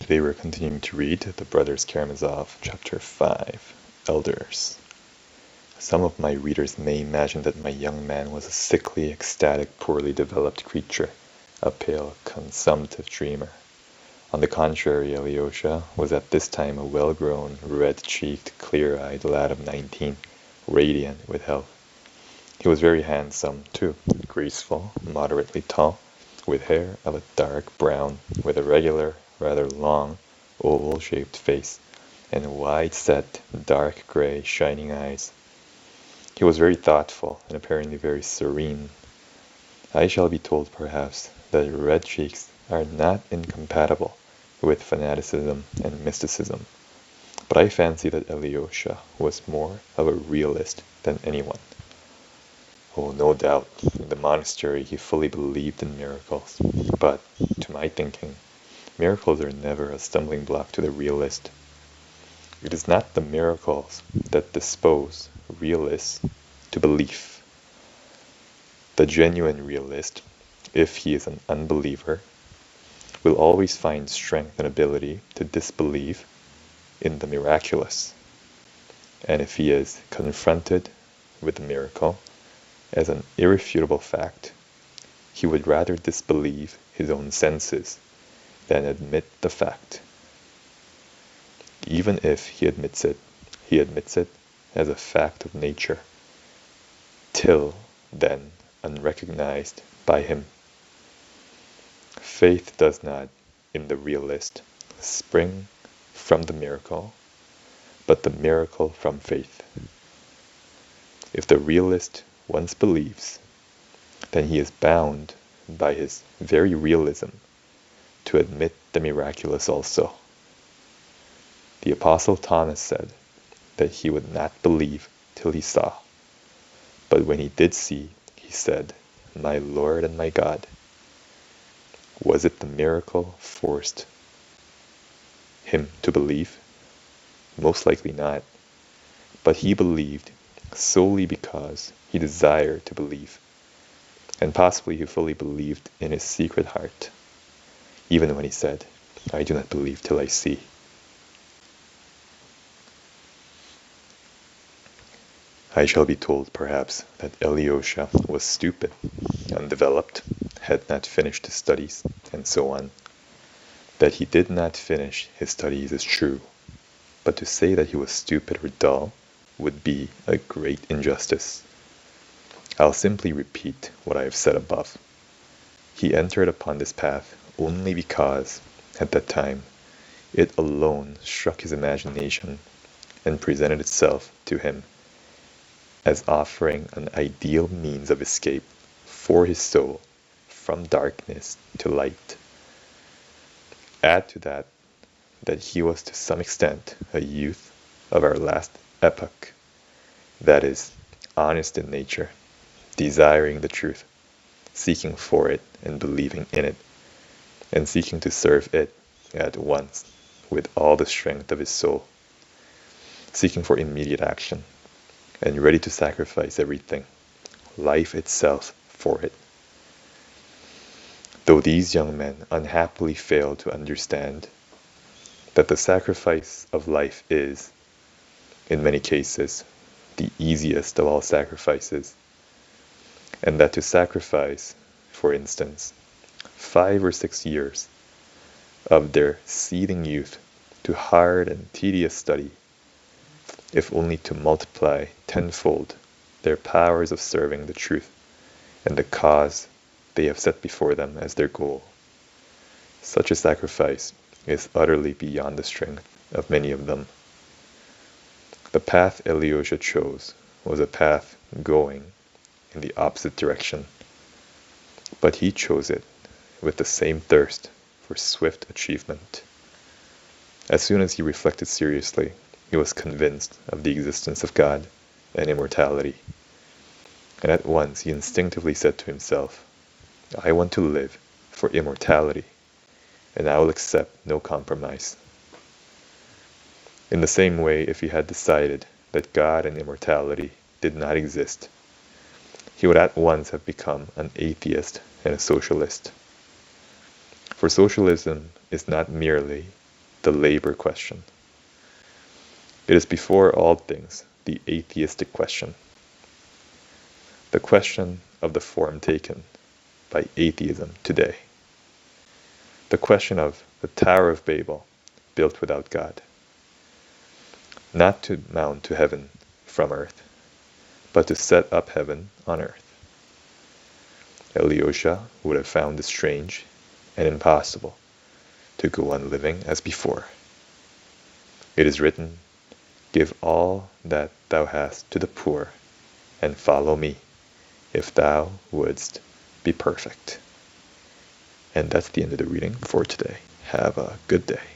Today we're continuing to read the Brothers Karamazov, Chapter 5, Elders. Some of my readers may imagine that my young man was a sickly, ecstatic, poorly developed creature, a pale, consumptive dreamer. On the contrary, Alyosha was at this time a well-grown, red-cheeked, clear-eyed lad of 19, radiant with health. He was very handsome, too, graceful, moderately tall, with hair of a dark brown, with a regular, rather long, oval-shaped face, and wide-set, dark gray, shining eyes. He was very thoughtful, and apparently very serene. I shall be told, perhaps, that red cheeks are not incompatible with fanaticism and mysticism, but I fancy that Alyosha was more of a realist than anyone. Oh, no doubt, in the monastery he fully believed in miracles, but, to my thinking, miracles are never a stumbling block to the realist. It is not the miracles that dispose realists to belief. The genuine realist, if he is an unbeliever, will always find strength and ability to disbelieve in the miraculous. And if he is confronted with the miracle as an irrefutable fact, he would rather disbelieve his own senses than admit the fact. Even if he admits it as a fact of nature, till then unrecognized by him. Faith does not, in the realist, spring from the miracle, but the miracle from faith. If the realist once believes, then he is bound by his very realism to admit the miraculous also. The Apostle Thomas said that he would not believe till he saw, but when he did see, he said, "My Lord and my God." Was it the miracle forced him to believe? Most likely not, but he believed solely because he desired to believe, and possibly he fully believed in his secret heart, even when he said, "I do not believe till I see." I shall be told, perhaps, that Alyosha was stupid, undeveloped, had not finished his studies, and so on. That he did not finish his studies is true, but to say that he was stupid or dull would be a great injustice. I'll simply repeat what I have said above. He entered upon this path only because, at that time, it alone struck his imagination and presented itself to him as offering an ideal means of escape for his soul from darkness to light. Add to that he was to some extent a youth of our last epoch, that is, honest in nature, desiring the truth, seeking for it and believing in it, and seeking to serve it at once with all the strength of his soul, seeking for immediate action, and ready to sacrifice everything, life itself, for it. Though these young men unhappily fail to understand that the sacrifice of life is, in many cases, the easiest of all sacrifices, and that to sacrifice, for instance, 5 or 6 years of their seething youth to hard and tedious study, if only to multiply tenfold their powers of serving the truth and the cause they have set before them as their goal. Such a sacrifice is utterly beyond the strength of many of them. The path Alyosha chose was a path going in the opposite direction, but he chose it with the same thirst for swift achievement. As soon as he reflected seriously, he was convinced of the existence of God and immortality, and at once he instinctively said to himself, "I want to live for immortality, and I will accept no compromise." In the same way, if he had decided that God and immortality did not exist, he would at once have become an atheist and a socialist. For socialism is not merely the labor question. It is before all things the atheistic question, the question of the form taken by atheism today, the question of the Tower of Babel built without God, not to mount to heaven from earth, but to set up heaven on earth. Alyosha would have found it strange and impossible to go on living as before. It is written, "Give all that thou hast to the poor, and follow me, if thou wouldst be perfect." And that's the end of the reading for today. Have a good day.